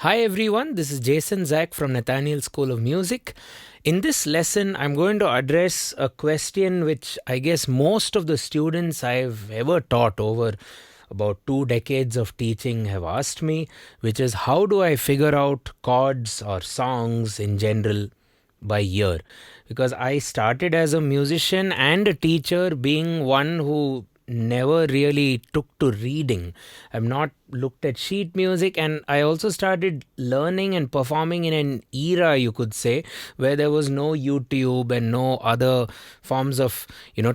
Hi everyone, this is Jason Zach from Nathaniel School of Music. In this lesson, I'm going to address a question which I guess most of the students I've ever taught over about 2 decades of teaching have asked me, which is how do I figure out chords or songs in general by ear? Because I started as a musician and a teacher, being one who never really took to reading. I've not looked at sheet music, and I also started learning and performing in an era, you could say, where there was no YouTube and no other forms of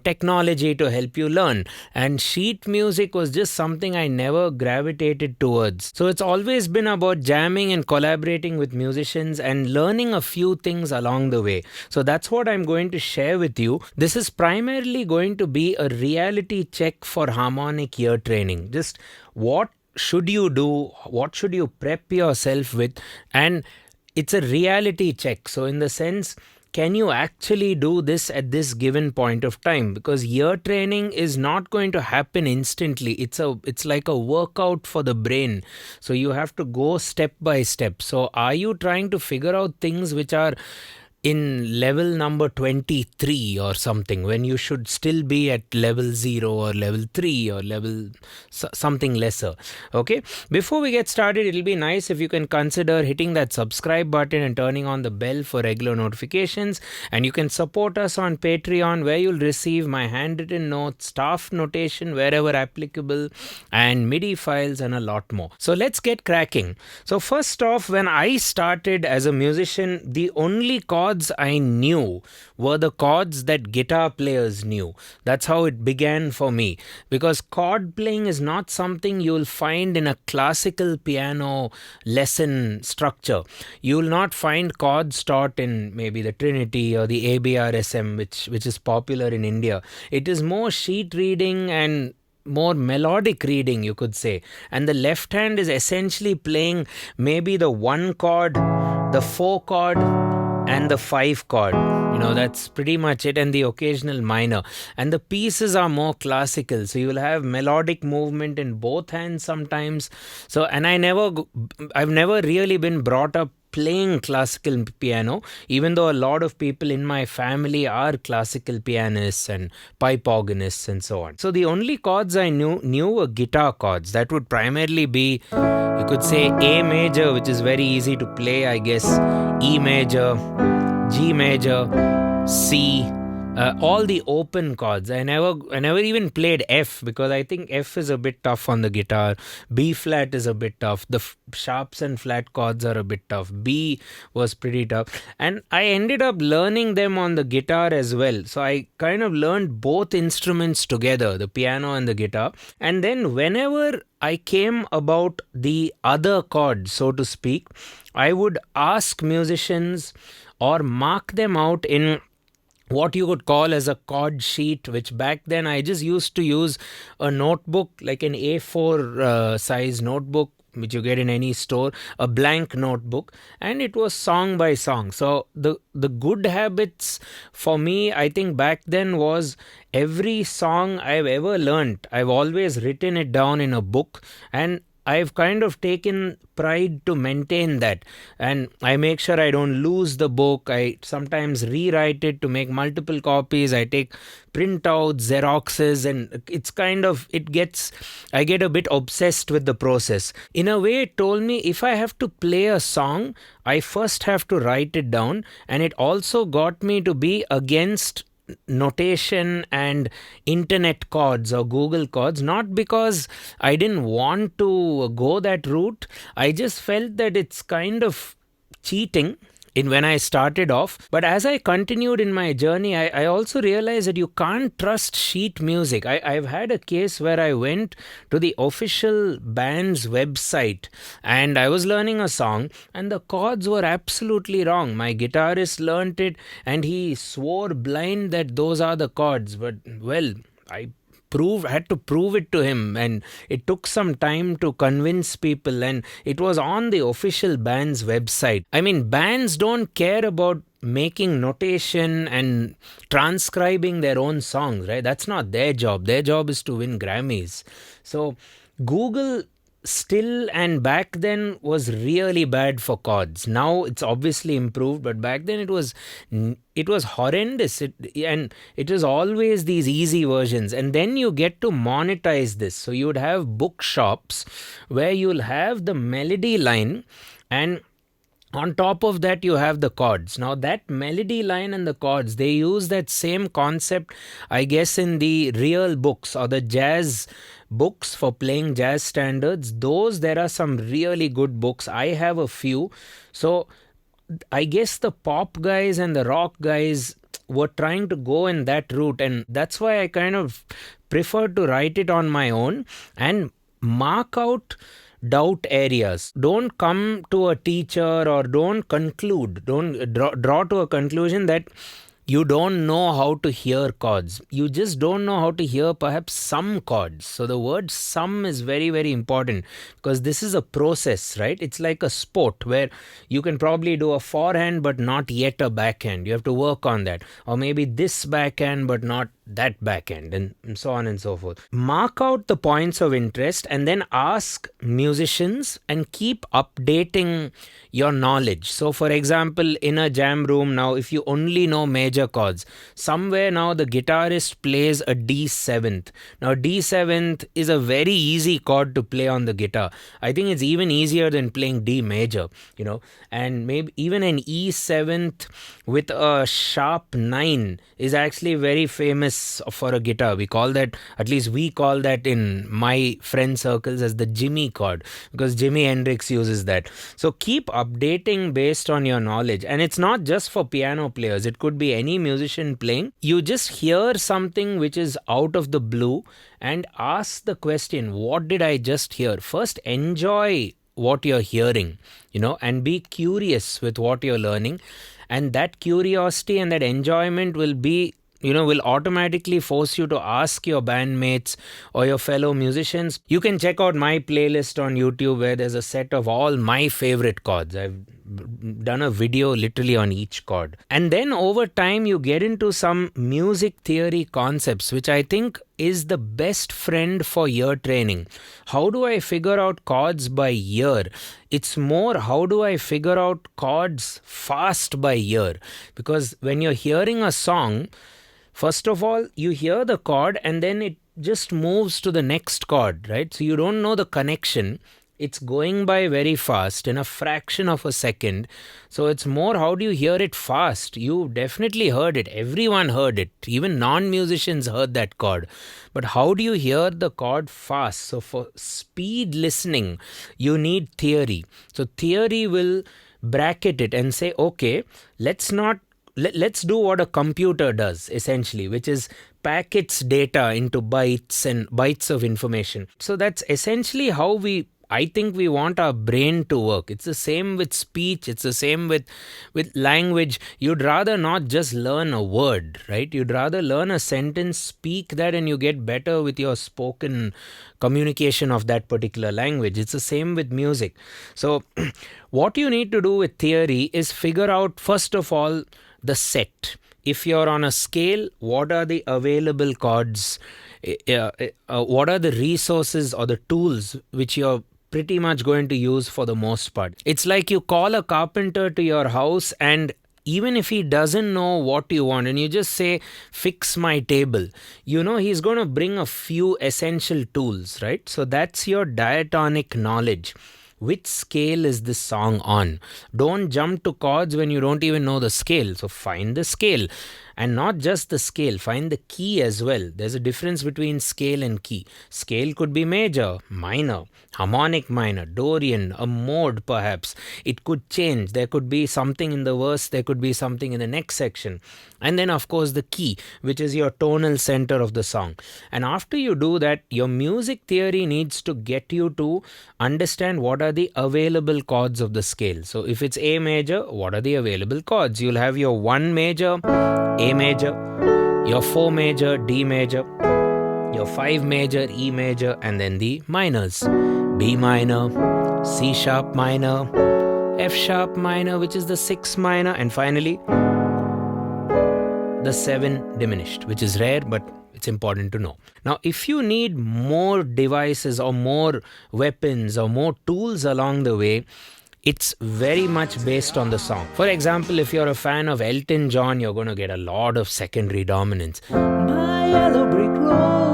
technology to help you learn, and sheet music was just something I never gravitated towards. So it's always been about jamming and collaborating with musicians and learning a few things along the way. So that's what I'm going to share with you. This is primarily going to be a reality check for harmonic ear training. Just what should you do, what should you prep yourself with, and it's a reality check. So in the sense, can you actually do this at this given point of time? Because ear training is not going to happen instantly. It's like a workout for the brain. So you have to go step by step. So are you trying to figure out things which are in level number 23 or something, when you should still be at level 0 or level 3 or level something lesser? Okay, before we get started, it'll be nice if you can consider hitting that subscribe button and turning on the bell for regular notifications. And you can support us on Patreon, where you'll receive my handwritten notes, staff notation wherever applicable, and MIDI files, and a lot more. So let's get cracking. So first off, when I started as a musician, the only chords I knew were the chords that guitar players knew. That's how it began for me, because chord playing is not something you'll find in a classical piano lesson structure. You'll not find chords taught in maybe the Trinity or the ABRSM, which is popular in India. It is more sheet reading and more melodic reading, you could say. And the left hand is essentially playing maybe the 1 chord, the 4 chord, and the 5 chord. That's pretty much it, and the occasional minor. And the pieces are more classical, so you'll have melodic movement in both hands sometimes. So, and I've never really been brought up playing classical piano, even though a lot of people in my family are classical pianists and pipe organists and so on. So the only chords I knew were guitar chords. That would primarily be, you could say, A major, which is very easy to play, I guess, E major, G major, C, all the open chords. I never even played F, because I think F is a bit tough on the guitar. B flat is a bit tough. The sharps and flat chords are a bit tough. B was pretty tough. And I ended up learning them on the guitar as well. So I kind of learned both instruments together, the piano and the guitar. And then whenever I came about the other chords, so to speak, I would ask musicians or mark them out in what you could call as a chord sheet, which back then I just used to use a notebook, like an A4 size notebook, which you get in any store, a blank notebook, and it was song by song. So the good habits for me, I think back then, was every song I've ever learnt, I've always written it down in a book, and I've kind of taken pride to maintain that, and I make sure I don't lose the book. I sometimes rewrite it to make multiple copies. I take printouts, Xeroxes, and it's kind of, I get a bit obsessed with the process. In a way, it told me if I have to play a song, I first have to write it down, and it also got me to be against notation and internet chords or Google chords, not because I didn't want to go that route. I just felt that it's kind of cheating when I started off. But as I continued in my journey, I also realized that you can't trust sheet music. I've had a case where I went to the official band's website and I was learning a song, and the chords were absolutely wrong. My guitarist learnt it and he swore blind that those are the chords. But, well, I had to prove it to him, and it took some time to convince people, and it was on the official band's website. I mean, bands don't care about making notation and transcribing their own songs, right? That's not their job. Their job is to win Grammys. So Google still and back then was really bad for chords. Now it's obviously improved, but back then it was horrendous. And it was always these easy versions. And then you get to monetize this. So you would have bookshops where you'll have the melody line, and on top of that you have the chords. Now that melody line and the chords, they use that same concept, I guess, in the real books or the jazz books for playing jazz standards. Those, there are some really good books. I have a few. So I guess the pop guys and the rock guys were trying to go in that route, and that's why I kind of prefer to write it on my own and mark out doubt areas. Don't come to a teacher or don't draw to a conclusion that you don't know how to hear chords. You just don't know how to hear perhaps some chords. So the word some is very, very important, because this is a process, right? It's like a sport where you can probably do a forehand but not yet a backhand. You have to work on that. Or maybe this backhand but not that backhand, and so on and so forth. Mark out the points of interest and then ask musicians and keep updating your knowledge. So for example, in a jam room now, if you only know major chords, somewhere now the guitarist plays a D7th. Now D7th is a very easy chord to play on the guitar. I think it's even easier than playing D major, and maybe even an E7th with a sharp 9 is actually very famous for a guitar. We call that, at least we call that in my friend circles, as the Jimmy chord, because Jimi Hendrix uses that. So keep updating based on your knowledge. And it's not just for piano players. It could be any musician playing. You just hear something which is out of the blue and ask the question, what did I just hear? First, enjoy what you're hearing, and be curious with what you're learning. And that curiosity and that enjoyment will automatically force you to ask your bandmates or your fellow musicians. You can check out my playlist on YouTube where there's a set of all my favorite chords. I've done a video literally on each chord. And then over time you get into some music theory concepts, which I think is the best friend for ear training. How do I figure out chords by ear? It's more, how do I figure out chords fast by ear? Because when you're hearing a song, first of all, you hear the chord and then it just moves to the next chord, right? So you don't know the connection. It's going by very fast in a fraction of a second. So it's more, how do you hear it fast? You definitely heard it. Everyone heard it. Even non-musicians heard that chord. But how do you hear the chord fast? So for speed listening, you need theory. So theory will bracket it and say, okay, let's do what a computer does, essentially, which is pack its data into bytes and bytes of information. So that's essentially how I think we want our brain to work. It's the same with speech. It's the same with language. You'd rather not just learn a word, right? You'd rather learn a sentence, speak that, and you get better with your spoken communication of that particular language. It's the same with music. So what you need to do with theory is figure out, first of all, the set. If you're on a scale, what are the available chords? What are the resources or the tools which you're pretty much going to use for the most part? It's like you call a carpenter to your house, and even if he doesn't know what you want and you just say, fix my table, he's going to bring a few essential tools, right? So that's your diatonic knowledge. Which scale is this song on? Don't jump to chords when you don't even know the scale. So find the scale. And not just the scale, find the key as well. There's a difference between scale and key. Scale could be major, minor, harmonic minor, Dorian, a mode perhaps. It could change. There could be something in the verse, there could be something in the next section. And then of course the key, which is your tonal center of the song. And after you do that, your music theory needs to get you to understand what are the available chords of the scale. So if it's A major, what are the available chords? You'll have your 1 major, A major, your 4 major, D major, your 5 major, E major, and then the minors. B minor, C sharp minor, F sharp minor, which is the 6 minor, and finally the 7 diminished, which is rare, but It's important to know. Now, if you need more devices or more weapons or more tools along the way, it's very much based on the song. For example, if you're a fan of Elton John, you're going to get a lot of secondary dominance. My yellow brick road,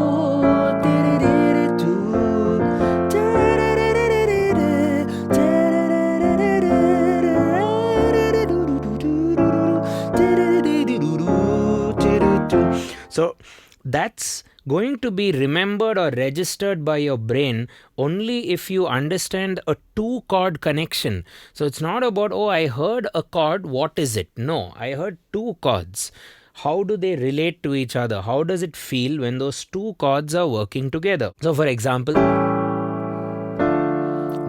so that's going to be remembered or registered by your brain only if you understand a 2-chord connection. So it's not about, oh, I heard a chord, what is it? No, I heard 2 chords. How do they relate to each other? How does it feel when those 2 chords are working together? So for example,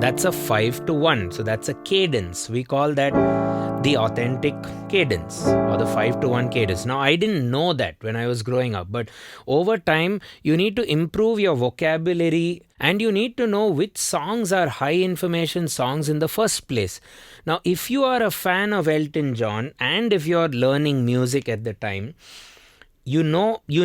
that's a 5-to-1. So that's a cadence. We call that the authentic cadence or the 5-to-1 cadence. Now, I didn't know that when I was growing up, but over time, you need to improve your vocabulary and you need to know which songs are high information songs in the first place. Now, if you are a fan of Elton John and if you're learning music at the time, you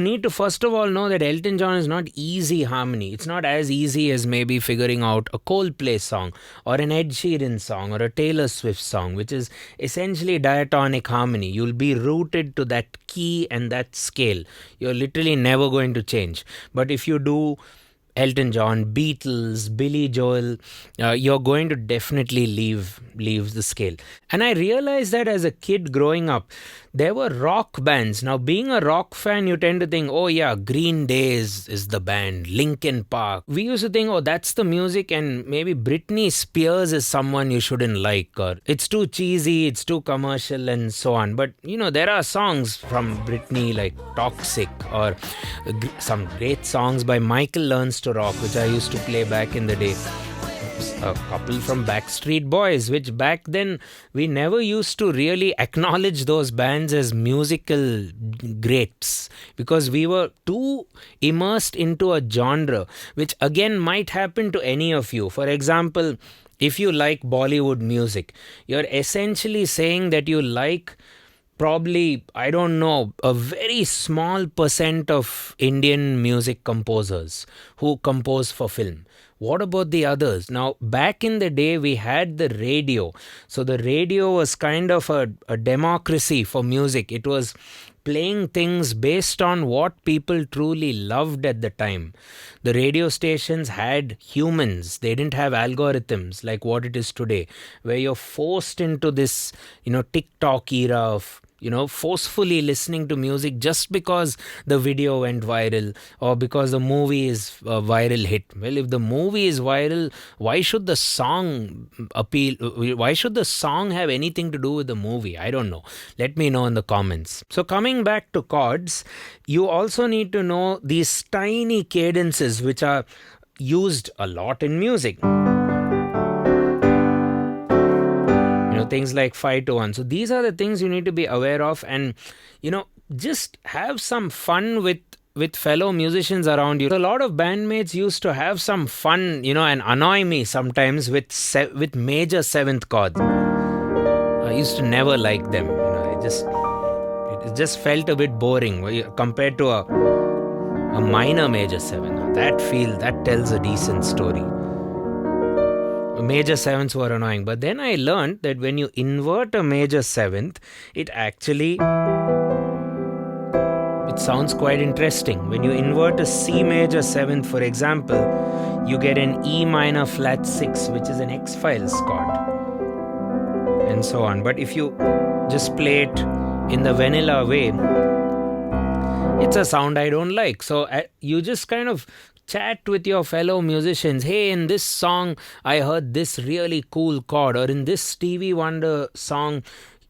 need to first of all know that Elton John is not easy harmony. It's not as easy as maybe figuring out a Coldplay song or an Ed Sheeran song or a Taylor Swift song, which is essentially diatonic harmony. You'll be rooted to that key and that scale. You're literally never going to change. But if you do Elton John, Beatles, Billy Joel, you're going to definitely leave the scale. And I realized that as a kid growing up, there were rock bands. Now, being a rock fan, you tend to think, oh yeah, Green Day is the band, Linkin Park. We used to think, oh, that's the music, and maybe Britney Spears is someone you shouldn't like, or it's too cheesy, it's too commercial, and so on. But, there are songs from Britney like Toxic, or some great songs by Michael Learns to Rock, which I used to play back in the day. A couple from Backstreet Boys, which back then we never used to really acknowledge those bands as musical greats because we were too immersed into a genre, which again might happen to any of you. For example, if you like Bollywood music, you're essentially saying that you like probably, a very small percent of Indian music composers who compose for film. What about the others? Now, back in the day, we had the radio. So the radio was kind of a democracy for music. It was playing things based on what people truly loved at the time. The radio stations had humans. They didn't have algorithms like what it is today, where you're forced into this, TikTok era of forcefully listening to music just because the video went viral or because the movie is a viral hit. Well, if the movie is viral, why should the song appeal? Why should the song have anything to do with the movie? I don't know. Let me know in the comments. So coming back to chords, you also need to know these tiny cadences which are used a lot in music. Things like 5-to-1. So these are the things you need to be aware of, and just have some fun with fellow musicians around you. So a lot of bandmates used to have some fun, and annoy me sometimes with major 7th chords. I used to never like them. It just felt a bit boring compared to a minor major 7. That tells a decent story. Major 7ths were annoying, but then I learned that when you invert a major 7th, it sounds quite interesting. When you invert a C major 7th, for example, you get an E minor flat 6, which is an X-Files chord, and so on. But if you just play it in the vanilla way, it's a sound I don't like. So you just kind of chat with your fellow musicians. Hey, in this song, I heard this really cool chord, or in this Stevie Wonder song,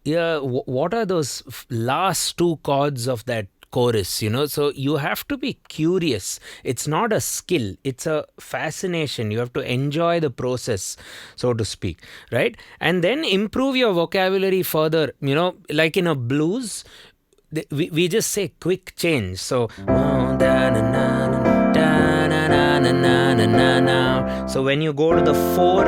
what are those last 2 chords of that chorus, So you have to be curious. It's not a skill. It's a fascination. You have to enjoy the process, so to speak, right? And then improve your vocabulary further, like in a blues, we just say quick change. So, so when you go to the 4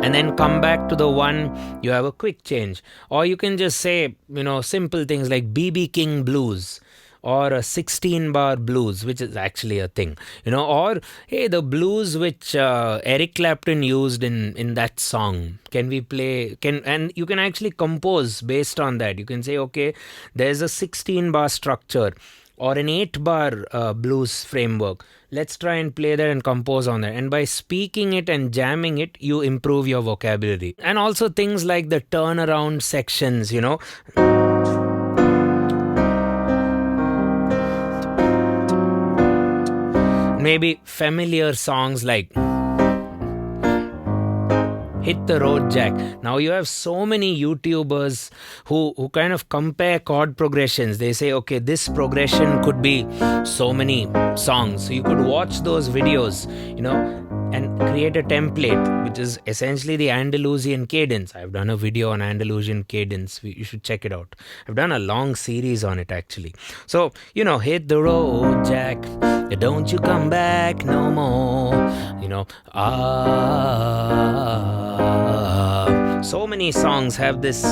and then come back to the 1, you have a quick change. Or you can just say, simple things like BB King blues or a 16 bar blues, which is actually a thing, or hey, the blues which Eric Clapton used in that song. Can we play? And you can actually compose based on that. You can say, okay, there's a 16 bar structure or an 8 bar blues framework. Let's try and play that and compose on that. And by speaking it and jamming it, you improve your vocabulary. And also things like the turnaround sections, maybe familiar songs like Hit the Road Jack. Now you have so many YouTubers who kind of compare chord progressions. They say, okay, this progression could be so many songs. So you could watch those videos, and create a template, which is essentially the Andalusian cadence. I've done a video on Andalusian cadence. You should check it out. I've done a long series on it, actually. So, hit the road, Jack. Don't you come back no more. So many songs have this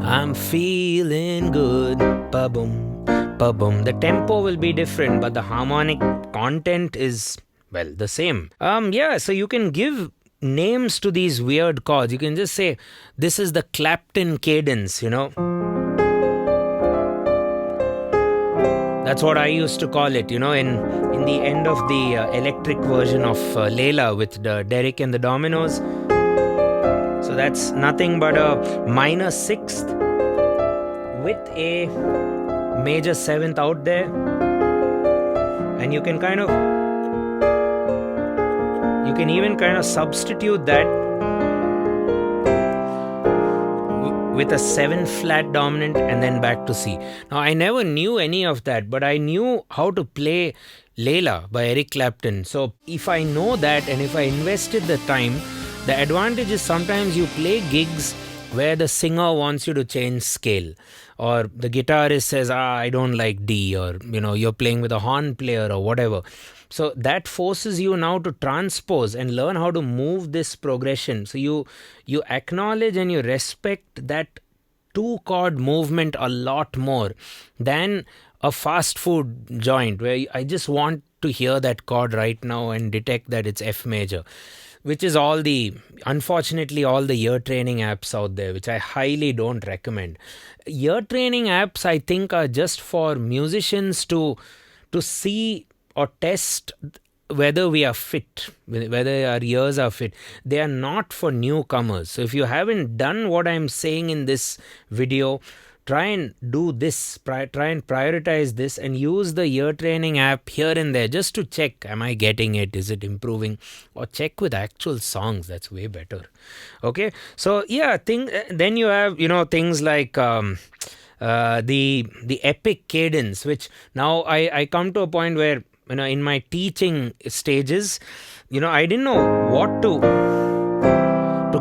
I'm feeling good, ba-boom, ba-boom. The tempo will be different, but the harmonic content is, well, the same. So you can give names to these weird chords. You can just say, this is the Clapton cadence, That's what I used to call it, in the end of the electric version of Layla with the Derek and the Dominoes. So that's nothing but a minor sixth with a major seventh out there. And you can even kind of substitute that with a 7 flat dominant and then back to C. Now, I never knew any of that, but I knew how to play Layla by Eric Clapton. So if I know that and if I invested the time, the advantage is sometimes you play gigs where the singer wants you to change scale, or the guitarist says, I don't like D, or, you're playing with a horn player or whatever. So that forces you now to transpose and learn how to move this progression. So you acknowledge and you respect that 2-chord movement a lot more than a fast food joint where I just want to hear that chord right now and detect that it's F major, which is unfortunately all the ear training apps out there, which I highly don't recommend. Ear training apps, I think, are just for musicians to see or test whether we are fit, whether our ears are fit. They are not for newcomers. So if you haven't done what I'm saying in this video, try and do this, try and prioritize this and use the ear training app here and there just to check, am I getting it? Is it improving? Or check with actual songs. That's way better. Okay. So yeah, then you have, things like the Epic Cadence, which now I come to a point where, in my teaching stages, I didn't know what to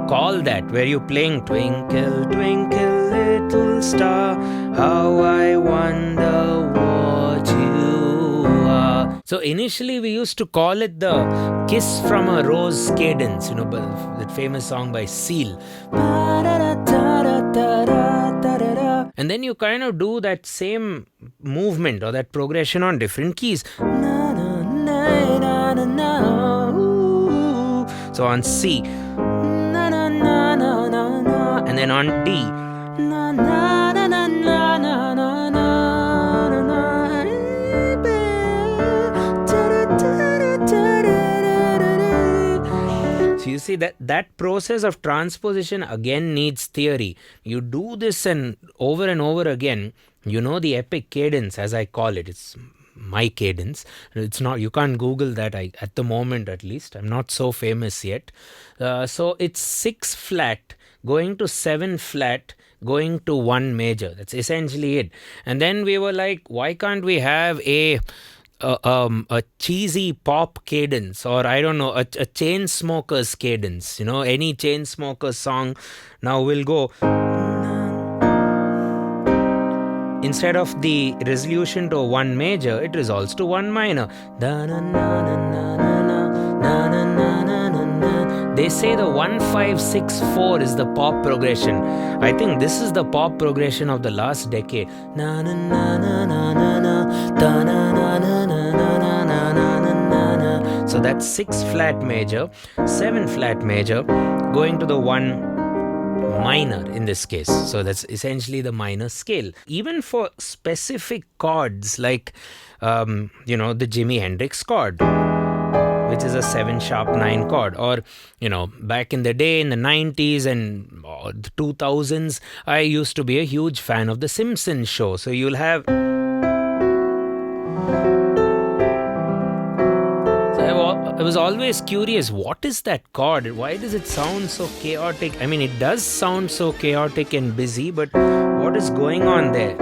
call that, where you're playing Twinkle, Twinkle, Little Star, how I wonder what you are. So initially we used to call it the Kiss from a Rose cadence, that famous song by Seal. And then you kind of do that same movement or that progression on different keys. So on C, and then on D. So you see that process of transposition again needs theory. You do this and over again, the Epic Cadence, as I call it. It's my cadence. It's not, you can't Google that, at the moment at least. I'm not so famous yet. So it's 6 flat going to 7 flat going to 1 major. That's essentially it. And then we were like, why can't we have a cheesy pop cadence, or I don't know, a Chainsmokers cadence? Any Chainsmokers song now will go, instead of the resolution to 1 major, it resolves to 1 minor. They say the 1-5-6-4 is the pop progression. I think this is the pop progression of the last decade. Na na na na na na na, da na na na na na na na na na na. So that's 6 flat major, 7 flat major, going to the 1 minor in this case. So that's essentially the minor scale. Even for specific chords like the Jimi Hendrix chord, which is a 7-sharp-9 chord, or back in the day in the 90s and the 2000s, I used to be a huge fan of The Simpsons show. So you'll have, I was always curious, what is that chord? Why does it sound so chaotic? I mean, it does sound so chaotic and busy, but what is going on there?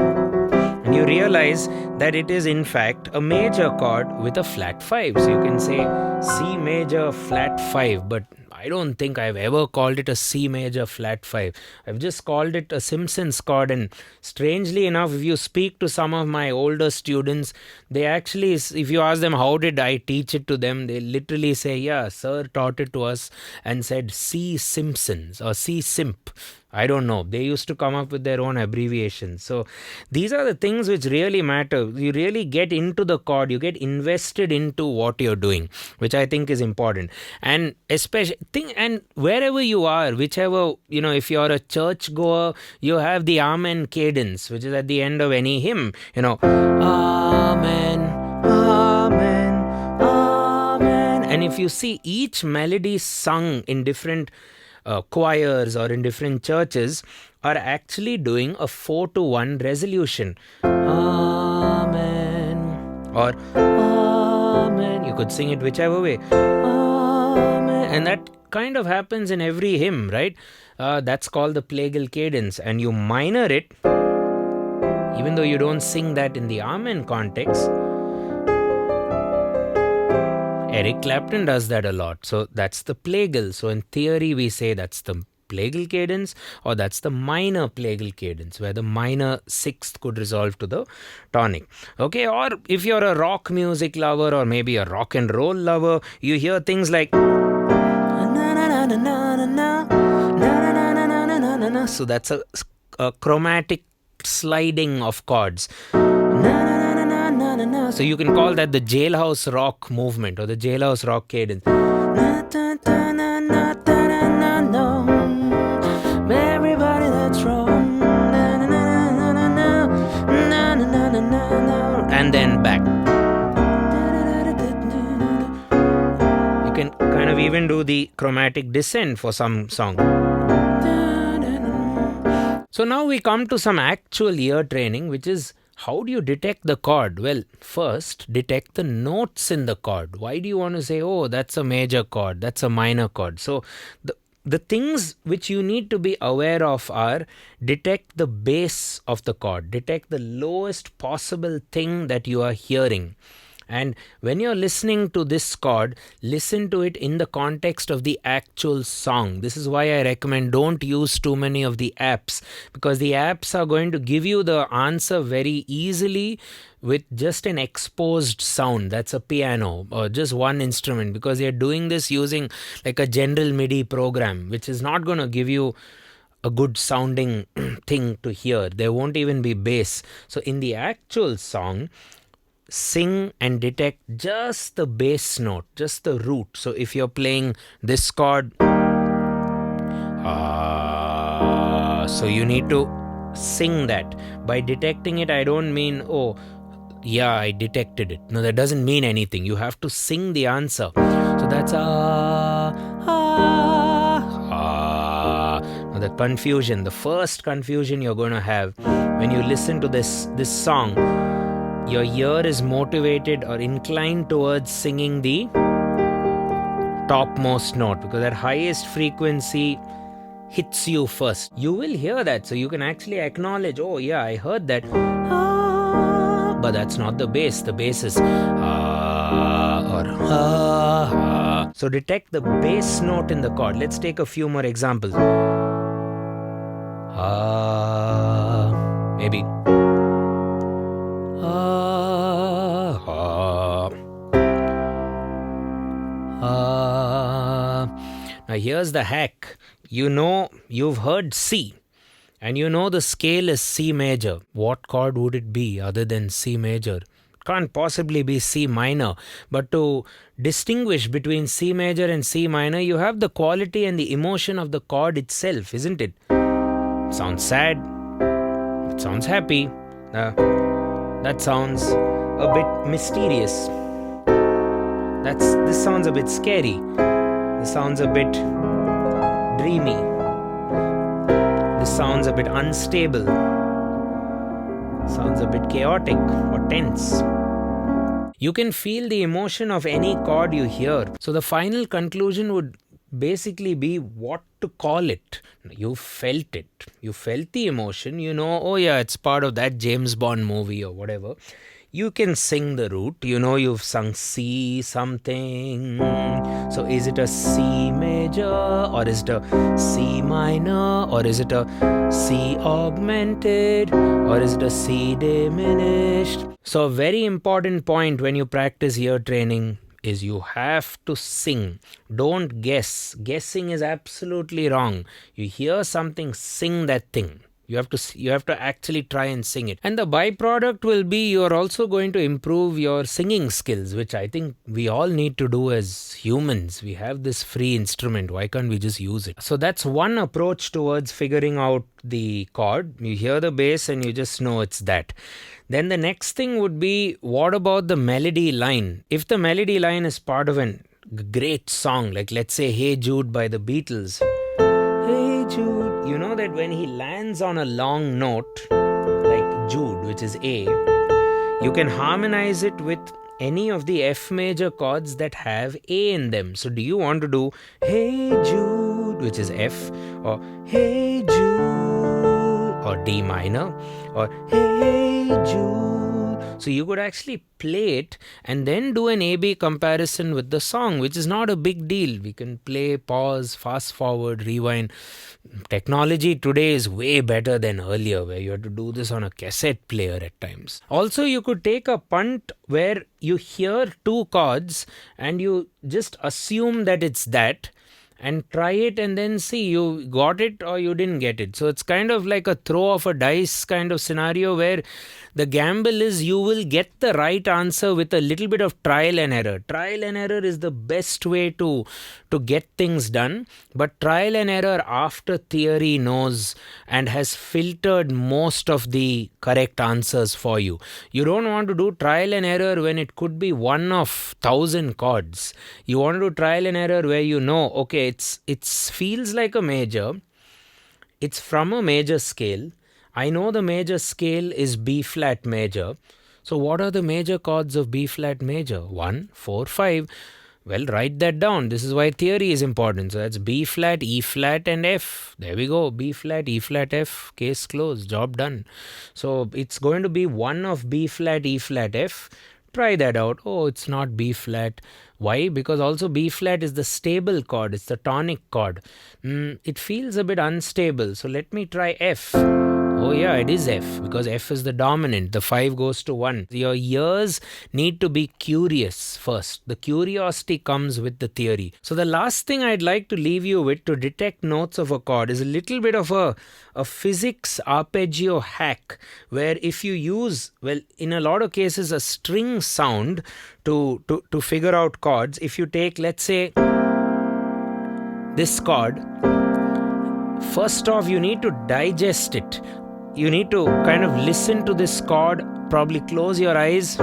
And you realize that it is in fact a major chord with a flat 5. So you can say C major flat 5, but I don't think I've ever called it a C major flat 5. I've just called it a Simpsons chord, and strangely enough, if you speak to some of my older students, they actually, if you ask them how did I teach it to them, they literally say, yeah, sir taught it to us and said C Simpsons or C Simp. I don't know. They used to come up with their own abbreviations. So these are the things which really matter. You really get into the chord. You get invested into what you're doing, which I think is important. And especially and wherever you are, whichever, if you're a church goer, you have the Amen cadence, which is at the end of any hymn. Amen, Amen, Amen. And if you see each melody sung in different choirs or in different churches are actually doing a 4-1 resolution. Amen. Or Amen. You could sing it whichever way. Amen. And that kind of happens in every hymn, right? That's called the Plagal cadence. And you minor it, even though you don't sing that in the Amen context. Eric Clapton does that a lot. So that's the Plagal. So in theory, we say that's the Plagal cadence, or that's the minor Plagal cadence, where the minor sixth could resolve to the tonic. Okay, or if you're a rock music lover or maybe a rock and roll lover, you hear things like so that's a chromatic sliding of chords. So you can call that the Jailhouse Rock movement or the Jailhouse Rock cadence. Everybody that's wrong. And then back. You can kind of even do the chromatic descent for some song. So now we come to some actual ear training, which is how do you detect the chord? Well, first, detect the notes in the chord. Why do you want to say, oh, that's a major chord, that's a minor chord? So the things which you need to be aware of are detect the bass of the chord, detect the lowest possible thing that you are hearing. And when you're listening to this chord, listen to it in the context of the actual song. This is why I recommend don't use too many of the apps, because the apps are going to give you the answer very easily with just an exposed sound. That's a piano or just one instrument, because they're doing this using like a general MIDI program, which is not going to give you a good sounding thing to hear. There won't even be bass. So in the actual song, sing and detect just the bass note, just the root. So if you're playing this chord, so you need to sing that. By detecting it, I don't mean, oh, yeah, I detected it. No, that doesn't mean anything. You have to sing the answer. So that's Now the confusion, the first confusion you're going to have when you listen to this song, your ear is motivated or inclined towards singing the topmost note, because that highest frequency hits you first. You will hear that, so you can actually acknowledge, oh yeah, I heard that. But that's not the bass. The bass is or So detect the bass note in the chord. Let's take a few more examples. Maybe. Now here's the hack. You've heard C. And you know the scale is C major. What chord would it be other than C major? It can't possibly be C minor. But to distinguish between C major and C minor, you have the quality and the emotion of the chord itself, isn't it? It sounds sad. It sounds happy. That sounds a bit mysterious. This sounds a bit scary. This sounds a bit dreamy. This sounds a bit unstable. Sounds a bit chaotic or tense. You can feel the emotion of any chord you hear. So the final conclusion would basically be what to call it. You felt it. You felt the emotion. You know, oh yeah, it's part of that James Bond movie or whatever. You can sing the root. You know you've sung C something. So is it a C major or is it a C minor or is it a C augmented or is it a C diminished? So a very important point when you practice ear training is you have to sing. Don't guess. Guessing is absolutely wrong. You hear something, sing that thing. You have to actually try and sing it. And the byproduct will be you're also going to improve your singing skills, which I think we all need to do as humans. We have this free instrument. Why can't we just use it? So that's one approach towards figuring out the chord. You hear the bass and you just know it's that. Then the next thing would be, what about the melody line? If the melody line is part of a great song, like let's say Hey Jude by the Beatles. Hey Jude, you know that when he lands on a long note, like Jude, which is A, you can harmonize it with any of the F major chords that have A in them. So do you want to do Hey Jude, which is F, or Hey Jude, or D minor, or Hey Jude? So you could actually play it and then do an A-B comparison with the song, which is not a big deal. We can play, pause, fast forward, rewind. Technology today is way better than earlier, where you had to do this on a cassette player at times. Also, you could take a punt where you hear two chords and you just assume that it's that, and try it and then see you got it or you didn't get it. So it's kind of like a throw of a dice kind of scenario where the gamble is you will get the right answer with a little bit of trial and error. Trial and error is the best way to get things done, but trial and error after theory knows and has filtered most of the correct answers for you. You don't want to do trial and error when it could be one of 1,000 chords. You want to do trial and error where you know, okay, it feels like a major. It's from a major scale. I know the major scale is B flat major. So what are the major chords of B flat major? 1, 4, 5. Well, write that down. This is why theory is important. So that's B flat, E flat and F. There we go. B flat, E flat, F. Case closed. Job done. So it's going to be one of B flat, E flat, F. Try that out. Oh, it's not B flat. Why? Because also B flat is the stable chord. It's the tonic chord. It feels a bit unstable. So let me try F. Oh yeah, it is F because F is the dominant. The 5 goes to 1. Your ears need to be curious first. The curiosity comes with the theory. So the last thing I'd like to leave you with to detect notes of a chord is a little bit of a physics arpeggio hack, where if you use, well, in a lot of cases, a string sound to figure out chords. If you take, let's say, this chord, first off, you need to digest it. You need to kind of listen to this chord, probably close your eyes,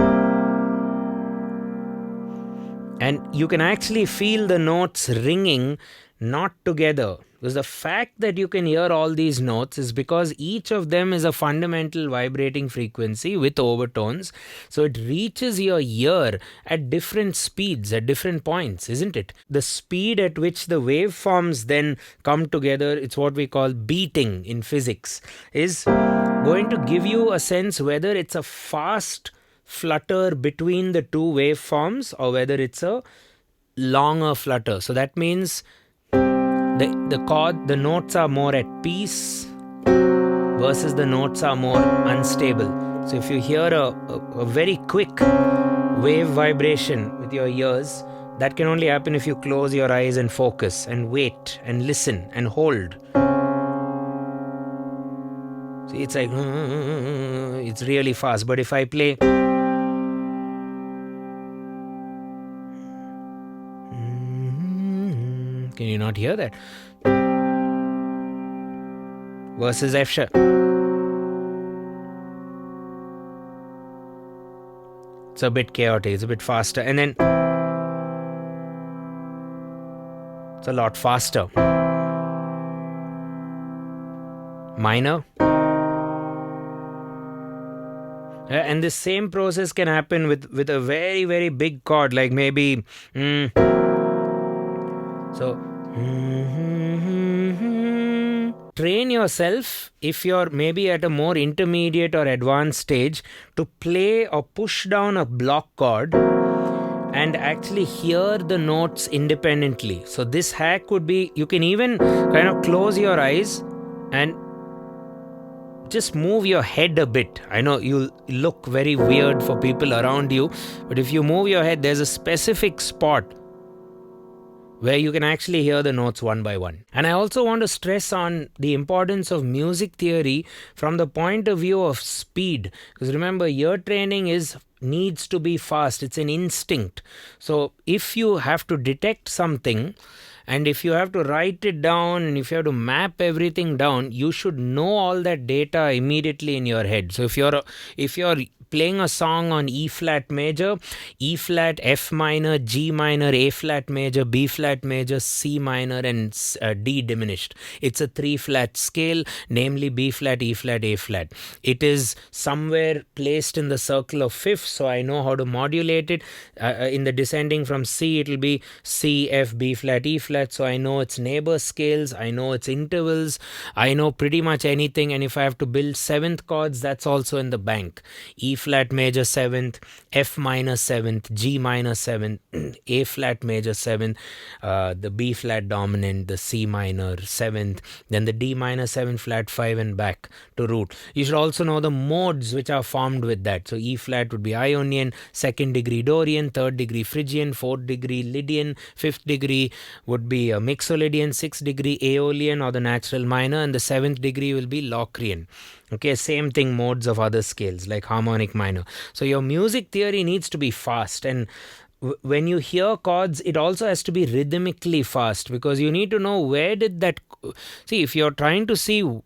and you can actually feel the notes ringing, not together. Because the fact that you can hear all these notes is because each of them is a fundamental vibrating frequency with overtones. So it reaches your ear at different speeds, at different points, isn't it? The speed at which the waveforms then come together, it's what we call beating in physics, is going to give you a sense whether it's a fast flutter between the two waveforms or whether it's a longer flutter. So that means the notes are more at peace versus the notes are more unstable. So if you hear a very quick wave vibration with your ears, that can only happen if you close your eyes and focus and wait and listen and hold. See, it's like, it's really fast. But if I play, can you not hear that? Versus F sharp. It's a bit chaotic, it's a bit faster. And then it's a lot faster. Minor. And the same process can happen with a very, very big chord, like maybe so train yourself, if you're maybe at a more intermediate or advanced stage, to play or push down a block chord and actually hear the notes independently. So this hack would be, you can even kind of close your eyes and just move your head a bit. I know you'll look very weird for people around you, but if you move your head, there's a specific spot where you can actually hear the notes one by one. And I also want to stress on the importance of music theory from the point of view of speed. Because remember, ear training needs to be fast. It's an instinct. So if you have to detect something, and if you have to write it down, and if you have to map everything down, you should know all that data immediately in your head. So if you're playing a song on E flat major, E flat, F minor, G minor, A flat major, B flat major, C minor, and D diminished. It's a 3-flat scale, namely B flat, E flat, A flat. It is somewhere placed in the circle of fifths, so I know how to modulate it. In the descending from C, it will be C, F, B flat, E flat. So I know its neighbor scales, I know its intervals, I know pretty much anything. And if I have to build 7th chords, that's also in the bank. E flat major 7th, F minor 7th, G minor 7th, A flat major 7th, the B flat dominant, the C minor 7th, then the D minor 7 flat 5 and back to root. You should also know the modes which are formed with that. So E flat would be Ionian, 2nd degree Dorian, 3rd degree Phrygian, 4th degree Lydian, 5th degree would be Mixolydian, 6th degree Aeolian or the natural minor, and the 7th degree will be Locrian. Okay, same thing, modes of other scales like harmonic minor. So your music theory needs to be fast, and when you hear chords, it also has to be rhythmically fast, because you need to know where did that. See, if you're trying to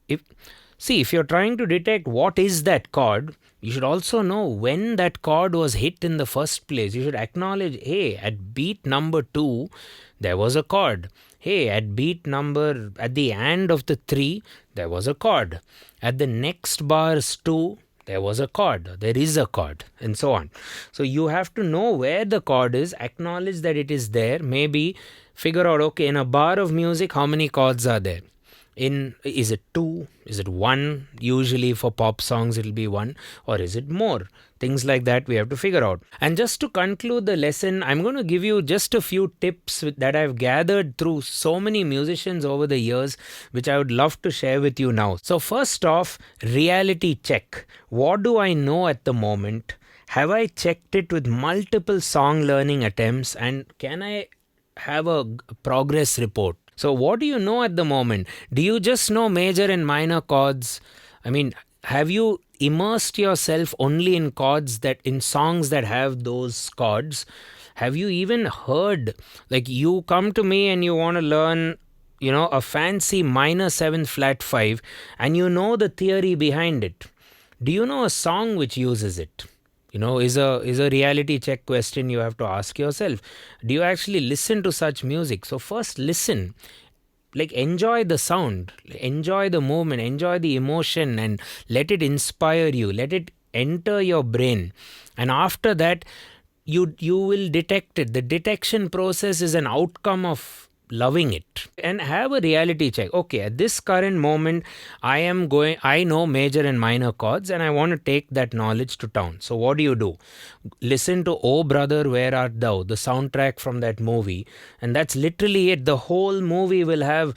if you're trying to detect what is that chord, you should also know when that chord was hit in the first place. You should acknowledge, hey, at beat number 2, there was a chord. Hey, at the end of the 3, there was a chord. At the next bars 2, there was a chord. There is a chord, and so on. So you have to know where the chord is, acknowledge that it is there, maybe figure out, okay, in a bar of music, how many chords are there? Is it 2? Is it 1? Usually for pop songs it'll be 1, or is it more? Things like that we have to figure out. And just to conclude the lesson, I'm going to give you just a few tips that I've gathered through so many musicians over the years, which I would love to share with you now. So first off, reality check. What do I know at the moment? Have I checked it with multiple song learning attempts, and can I have a progress report? So what do you know at the moment? Do you just know major and minor chords? I mean, have you immersed yourself only in songs that have those chords? Have you even heard, like you come to me and you want to learn, a fancy minor 7 flat 5, and you know the theory behind it. Do you know a song which uses it? Is a reality check question you have to ask yourself. Do you actually listen to such music? So first listen, like enjoy the sound, enjoy the movement, enjoy the emotion, and let it inspire you, let it enter your brain. And after that, you will detect it. The detection process is an outcome of loving it. And have a reality check. Okay, at this current moment, I know major and minor chords, and I want to take that knowledge to town. So what do? Listen to Oh Brother, Where Art Thou, the soundtrack from that movie. And that's literally it. The whole movie will have,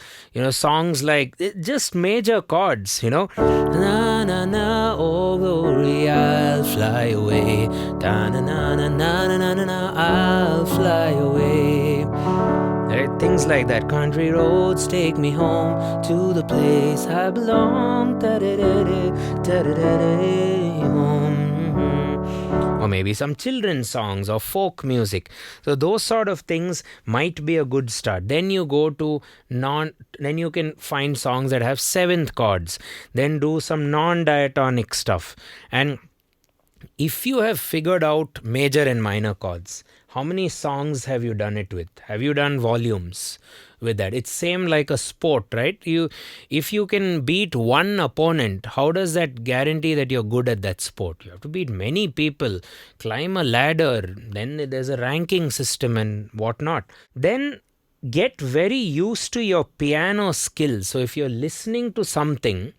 songs like just major chords, Na na na, oh glory, I'll fly away. Da na na na na na na na, I'll fly away. Right? Things like that. Country roads take me home to the place I belong. Home. Or maybe some children's songs or folk music. So those sort of things might be a good start. Then you go to then you can find songs that have seventh chords. Then do some non-diatonic stuff. And if you have figured out major and minor chords, how many songs have you done it with? Have you done volumes with that? It's same like a sport, right? If you can beat one opponent, how does that guarantee that you're good at that sport? You have to beat many people, climb a ladder, then there's a ranking system and whatnot. Then get very used to your piano skills. So if you're listening to something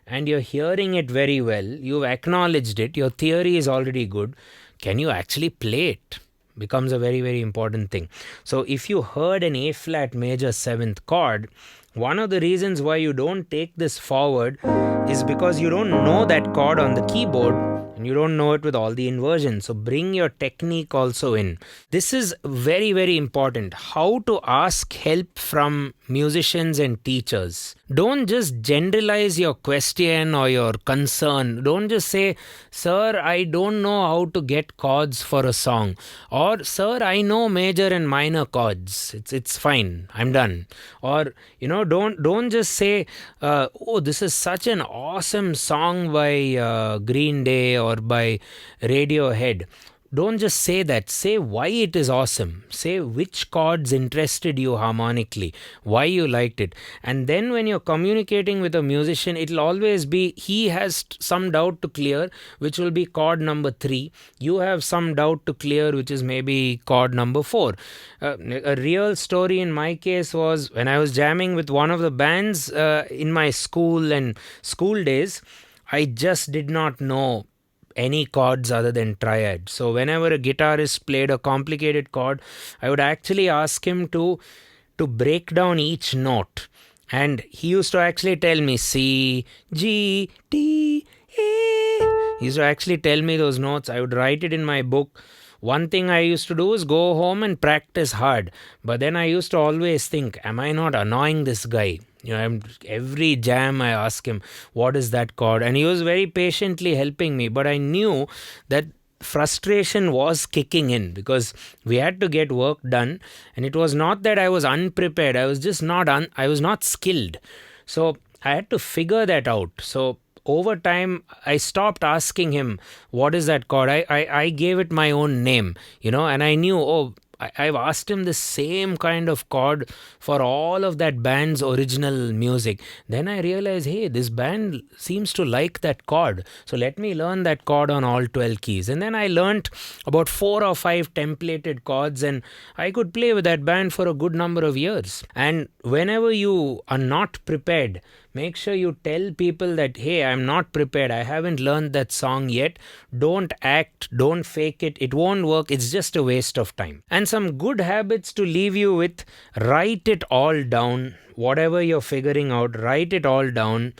and you're hearing it very well, you've acknowledged it, your theory is already good, can you actually play it? Becomes a very, very important thing. So if you heard an A flat major 7th chord, one of the reasons why you don't take this forward is because you don't know that chord on the keyboard and you don't know it with all the inversions. So bring your technique also in. This is very, very important. How to ask help from musicians and teachers. Don't just generalize your question or your concern. Don't just say, sir, I don't know how to get chords for a song. Or, sir, I know major and minor chords. It's fine. I'm done. Or, don't just say, oh, this is such an awesome song by Green Day or by Radiohead. Don't just say that. Say why it is awesome. Say which chords interested you harmonically, why you liked it. And then when you're communicating with a musician, it'll always be he has some doubt to clear, which will be chord number 3. You have some doubt to clear, which is maybe chord number 4. A real story in my case was when I was jamming with one of the bands in my school and school days, I just did not know any chords other than triad. So whenever a guitarist played a complicated chord, I would actually ask him to break down each note. And he used to actually tell me C, G, D, A. He used to actually tell me those notes. I would write it in my book. One thing I used to do is go home and practice hard. But then I used to always think, am I not annoying this guy? Every jam I ask him, what is that chord? And he was very patiently helping me. But I knew that frustration was kicking in because we had to get work done. And it was not that I was unprepared. I was just I was not skilled. So I had to figure that out. So over time, I stopped asking him, what is that chord? I gave it my own name, and I knew, I've asked him the same kind of chord for all of that band's original music. Then I realized, hey, this band seems to like that chord. So let me learn that chord on all 12 keys. And then I learnt about 4 or 5 templated chords and I could play with that band for a good number of years. And whenever you are not prepared, make sure you tell people that, hey, I'm not prepared. I haven't learned that song yet. Don't act. Don't fake it. It won't work. It's just a waste of time. And some good habits to leave you with: write it all down. Whatever you're figuring out, write it all down.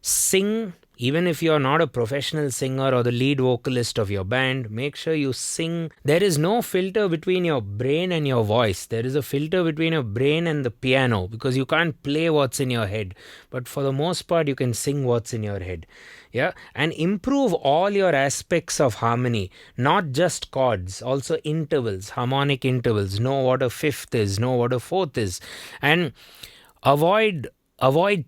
Sing. Even if you're not a professional singer or the lead vocalist of your band, make sure you sing. There is no filter between your brain and your voice. There is a filter between your brain and the piano because you can't play what's in your head. But for the most part, you can sing what's in your head. Yeah, and improve all your aspects of harmony, not just chords, also intervals, harmonic intervals. Know what a fifth is, know what a fourth is. And avoid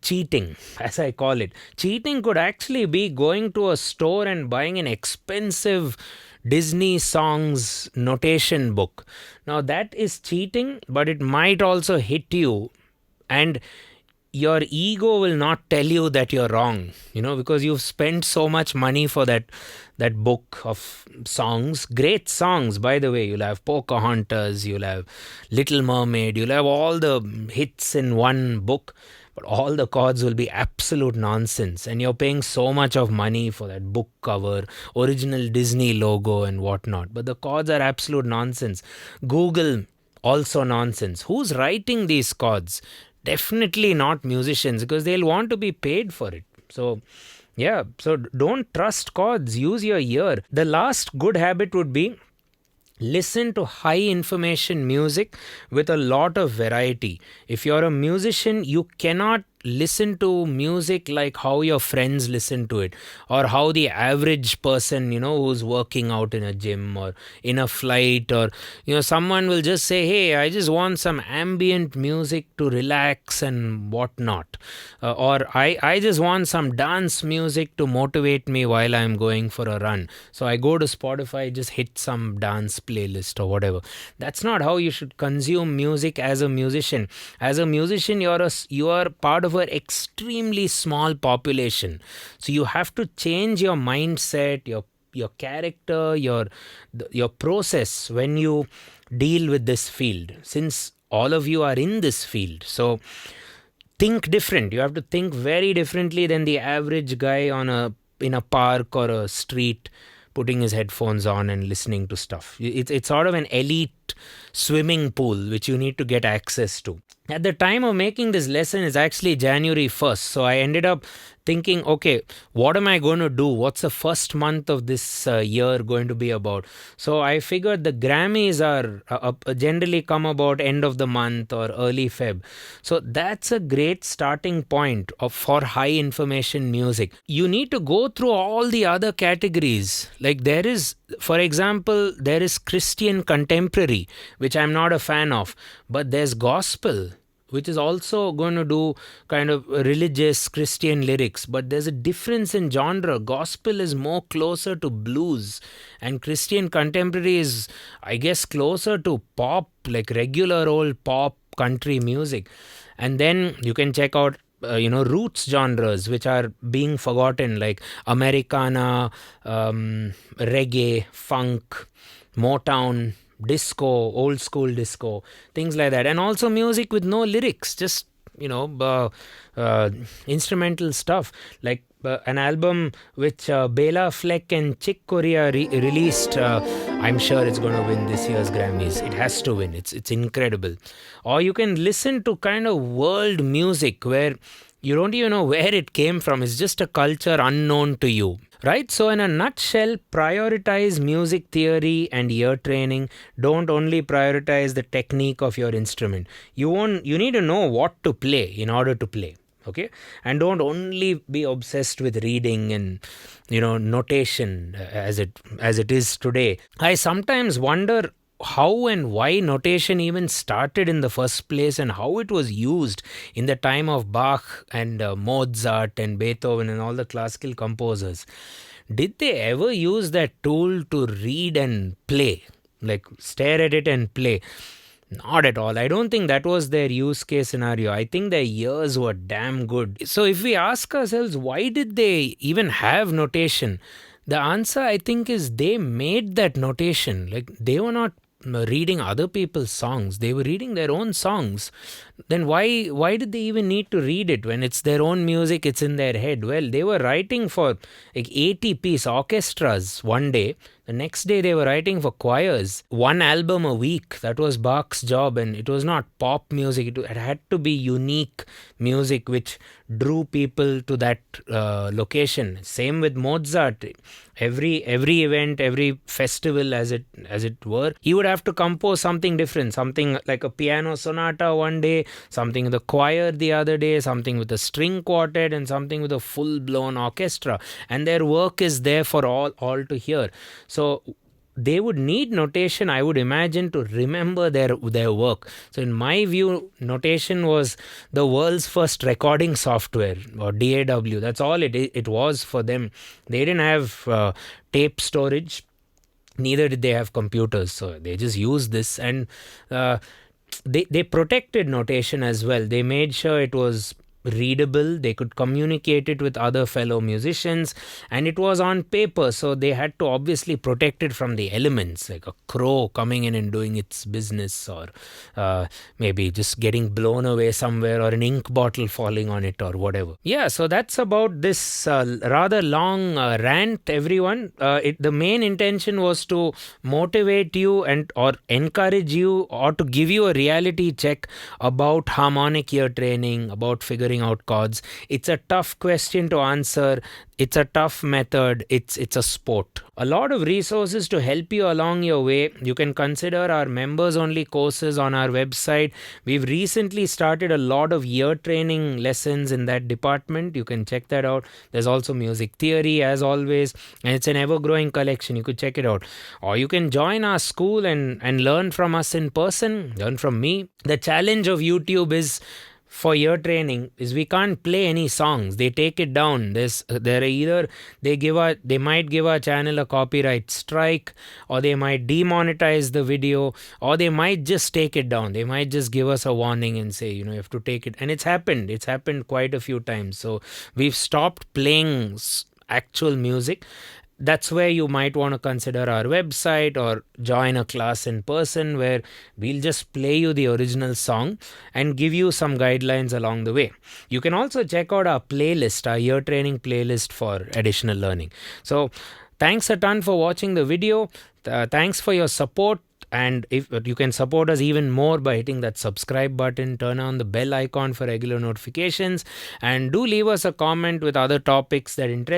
cheating, as I call it. Cheating could actually be going to a store and buying an expensive Disney songs notation book. Now that is cheating, but it might also hit you. And your ego will not tell you that you're wrong, because you've spent so much money for that book of songs. Great songs, by the way. You'll have Pocahontas, you'll have Little Mermaid, you'll have all the hits in one book, but all the chords will be absolute nonsense, and you're paying so much of money for that book cover, original Disney logo and whatnot, but the chords are absolute nonsense. Google, also nonsense. Who's writing these chords? Definitely not musicians, because they'll want to be paid for it. So yeah, so don't trust chords, use your ear. The last good habit would be listen to high information music with a lot of variety. If you're a musician, you cannot listen to music like how your friends listen to it, or how the average person, who's working out in a gym or in a flight, or someone will just say, hey, I just want some ambient music to relax and whatnot, or I just want some dance music to motivate me while I'm going for a run, so I go to Spotify, just hit some dance playlist or whatever. That's not how you should consume music as a musician. As a musician, you are part of an extremely small population, so you have to change your mindset, your character, your process when you deal with this field, since all of you are in this field. So think different. You have to think very differently than the average guy in a park or a street, putting his headphones on and listening to stuff. It's sort of an elite swimming pool which you need to get access to. At the time of making this lesson is actually January 1st. So I ended up thinking, okay, what am I going to do? What's the first month of this year going to be about? So I figured the Grammys are generally come about end of the month or early Feb. So that's a great starting point for high information music. You need to go through all the other categories. Like there is, for example, there is Christian contemporary, which I'm not a fan of, but there's gospel, which is also going to do kind of religious Christian lyrics, but there's a difference in genre. Gospel is more closer to blues, and Christian contemporary is, I guess, closer to pop, like regular old pop country music. And then you can check out roots genres which are being forgotten, like Americana, reggae, funk, Motown, disco, old school disco, things like that. And also music with no lyrics, just instrumental stuff, like an album which Bela Fleck and Chick Corea released. I'm sure it's going to win this year's Grammys. It has to win. It's incredible. Or you can listen to kind of world music where you don't even know where it came from. It's just a culture unknown to you. Right? So in a nutshell, prioritize music theory and ear training. Don't only prioritize the technique of your instrument. You need to know what to play in order to play. Okay? And don't only be obsessed with reading and notation as it is today. I sometimes wonder how and why notation even started in the first place, and how it was used in the time of Bach and Mozart and Beethoven and all the classical composers. Did they ever use that tool to read and play, like stare at it and play? Not at all. I don't think that was their use case scenario. I think their ears were damn good. So if we ask ourselves, why did they even have notation? The answer, I think, is they made that notation. Like, they were not reading other people's songs, they were reading their own songs. Then why did they even need to read it when it's their own music, it's in their head? Well, they were writing for like 80-piece orchestras one day. The next day they were writing for choirs. One album a week, that was Bach's job. And it was not pop music, it had to be unique music which drew people to that location. Same with Mozart. Every event, every festival as it were, he would have to compose something different, something like a piano sonata one day, something with a choir the other day, something with a string quartet, and something with a full-blown orchestra. And their work is there for all to hear. So they would need notation, I would imagine, to remember their work. So in my view, notation was the world's first recording software, or DAW. That's all it was for them. They didn't have tape storage, neither did they have computers. So they just used this, and they protected notation as well. They made sure it was readable, they could communicate it with other fellow musicians, and it was on paper, so they had to obviously protect it from the elements, like a crow coming in and doing its business, or maybe just getting blown away somewhere, or an ink bottle falling on it, or whatever. Yeah, so that's about this rather long rant, everyone. The main intention was to motivate you and or encourage you, or to give you a reality check about harmonic ear training, about figuring out chords. It's a tough question to answer. It's a tough method. It's a sport. A lot of resources to help you along your way. You can consider our members only courses on our website. We've recently started a lot of ear training lessons in that department. You can check that out. There's also music theory, as always, and it's an ever-growing collection. You could check it out. Or you can join our school and learn from us in person, learn from me. The challenge of YouTube is, for ear training, is we can't play any songs. They take it down. They might give our channel a copyright strike, or they might demonetize the video, or they might just take it down. They might just give us a warning and say, you have to take it. And it's happened quite a few times. So we've stopped playing actual music. That's where you might want to consider our website, or join a class in person where we'll just play you the original song and give you some guidelines along the way. You can also check out our playlist, our ear training playlist for additional learning. So thanks a ton for watching the video. Thanks for your support. And if you can support us even more by hitting that subscribe button, turn on the bell icon for regular notifications, and do leave us a comment with other topics that interest